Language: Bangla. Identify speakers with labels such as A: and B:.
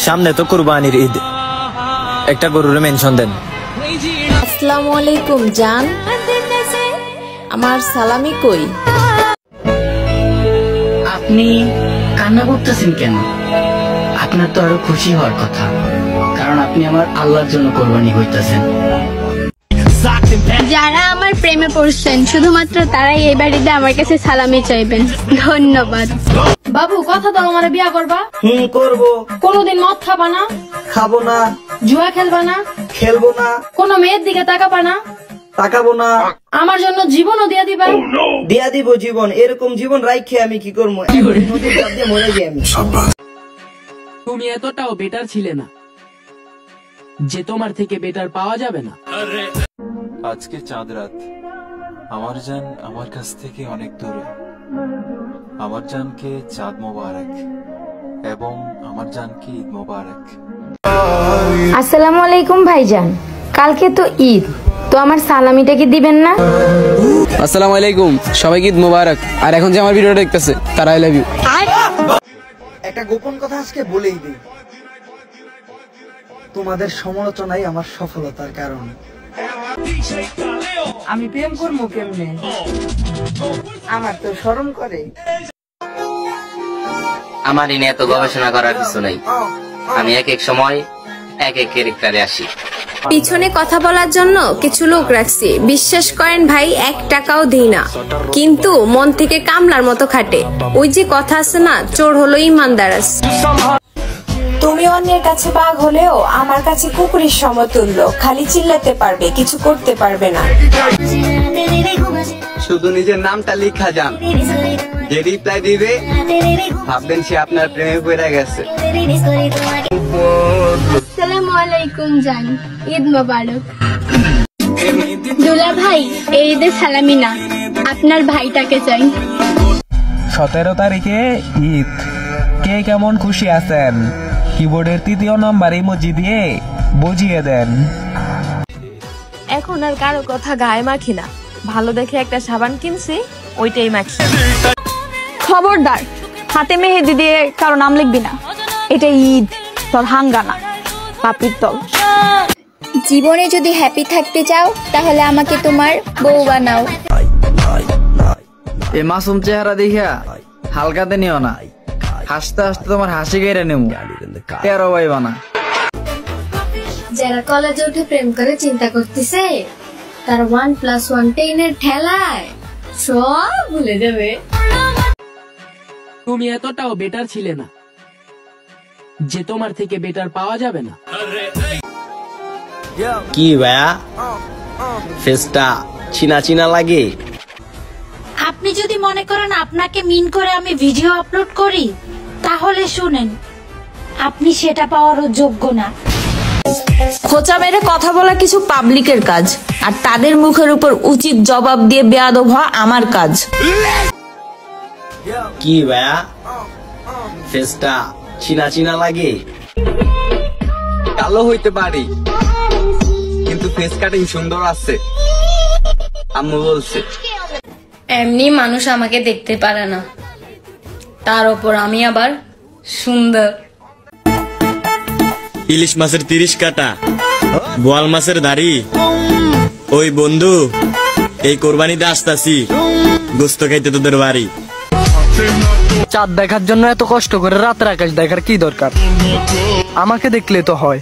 A: সামনে তো কুরবানির ঈদ, একটা গরুর মেনশন দেন।
B: আসসালামু আলাইকুম জান, আমার সালামি কই?
C: আপনি কান্না করতেছেন কেন? আপনার তো আরো খুশি হওয়ার কথা, কারণ আপনি আমার আল্লাহর জন্য কোরবানি হইতেছেন।
D: যারা আমার প্রেমে পড়ছেন শুধুমাত্র তারাই এই বাড়িতে আমার কাছে সালামি চাইবেন। ধন্যবাদ।
E: বাবু কথা দাও, আমার বিয়া করবা?
F: করব।
E: কোনোদিন মদ খাবা না?
F: খাবো না।
E: জুয়া খেলবা না?
F: খেলবো না।
E: কোনো মেয়ের দিকে তাকাবা না?
F: তাকাবো না।
E: আমার জন্য জীবনও দিয়া দিবা?
F: দিয়া দিব জীবন। এরকম জীবন রাইখে আমি কি করবো? নদীর পাড় দিয়ে মরে যাই আমি।
G: তুমি এতটাও বেটার ছিলে না যে তোমার থেকে বেটার পাওয়া যাবে না।
H: আজকে চাঁদ রাত, আমার জান আমার কাছ থেকে অনেক দূরে। আমার জানকে চাঁদ মোবারক এবং আমার জানকে ঈদ মোবারক।
I: আসসালামু আলাইকুম ভাইজান, কালকে তো ঈদ, তো আমার সালামিটা কি দিবেন না?
J: আসসালামু আলাইকুম, সবাইকে ঈদ মোবারক। আর এখন যে আমার ভিডিওটা দেখতেছে তারা আই লাভ ইউ।
F: একটা গোপন কথা আজকে বলেই দিই, তোমাদের সমালোচনাই আমার সফলতার কারণ। আমি প্রেম করবো কেমনে? আমার তো শরম করে।
C: আমার এনে এত গবেষণা করার কিছু নাই, আমি এক এক সময় এক এক ক্যারেক্টারে আসি।
B: পিছনে কথা বলার জন্য কিছু লোক রাখছি, বিশ্বাস করেন ভাই 1 টাকাও দিই না, কিন্তু মন থেকে কামলার মতো খাটে। ওই যে কথা আছে না, চোর হলো ইমানদার। তুমি অন্যের কাছে বাঘ হলেও আমার কাছে কুকুরের সমতুল্য। খালি চিল্লাতে পারবে, কিছু করতে পারবে না।
J: শুধু নিজের নামটা লিখা যান, যে রিপ্লাই দিবে ভাববেন সে আপনার প্রেমে পড়ে গেছে।
D: আসসালামু আলাইকুম জান, ঈদ মোবারক। দুলা ভাই, এই ঈদের সালামি না, আপনার ভাইটাকে চাই।
K: 17 তারিখে ঈদ, কে কেমন খুশি আছেন? কিবোর্ডের 3য় নাম্বার ইমোজি দিয়ে বুঝিয়ে দেন।
B: এখন আর কারো কথা গায়ে মাখি না, ভালো দেখে একটা সাবান কিনছি, ওইটাই মাখি।
I: খবরদার, হাতে মেহেদি দিয়ে কারো নাম লিখবি না, এটা ঈদ, তোর হাঙ্গানা পাপির তল।
D: জীবনে যদি হ্যাপি থাকতে চাও তাহলে আমাকে তোমার বউ বানাও।
J: এই মাসুম চেহারা দেখিয়া হালকাতে নিও না, হাসতে হাসতে তোমার হাসি কেড়ে নেব। 13 ভাই বানা।
D: যারা কলেজে উঠে প্রেম করে চিন্তা করতেছে, তার 1+1 10 ঠেলায় সব ভুলে যাবে।
G: তুমি এতটাও বেটার ছিলে না যে তোমার থেকে বেটার পাওয়া যাবে না।
A: কি ভাইয়া, ফেসটা চিনা চিনা লাগে?
E: আপনি যদি মনে করেন আপনাকে মিন করে আমি ভিডিও আপলোড করি, তাহলে শুনেন, আপনি সেটা পাওয়ারও যোগ্য না।
B: খোঁচা মেরে কথা বলা কিছু পাবলিকের কাজ, আর তাদের মুখের উপর উচিত জবাব দিয়ে বেয়াদব হওয়া আমার কাজ।
A: কি ভাইয়া, ফেসটা চিনা চিনা লাগে?
J: কালো হইতে পারি, কিন্তু ফেস কাটিং সুন্দর আছে, আম্মু বলছে।
E: এমনি মানুষ আমাকে দেখতে পারে না, তার উপর আমি আবার সুন্দর।
A: ইলিশ মাছের 30 কাটা, বোয়াল মাছের দাড়ি। ওই বন্ধু, এই কোরবানিতে আসতাছি, গোস্ত খাইতে তোদের বাড়ি।
J: চাঁদ দেখার জন্য এত কষ্ট করে রাতের আকাশ দেখার কি দরকার? আমাকে দেখলে তো হয়।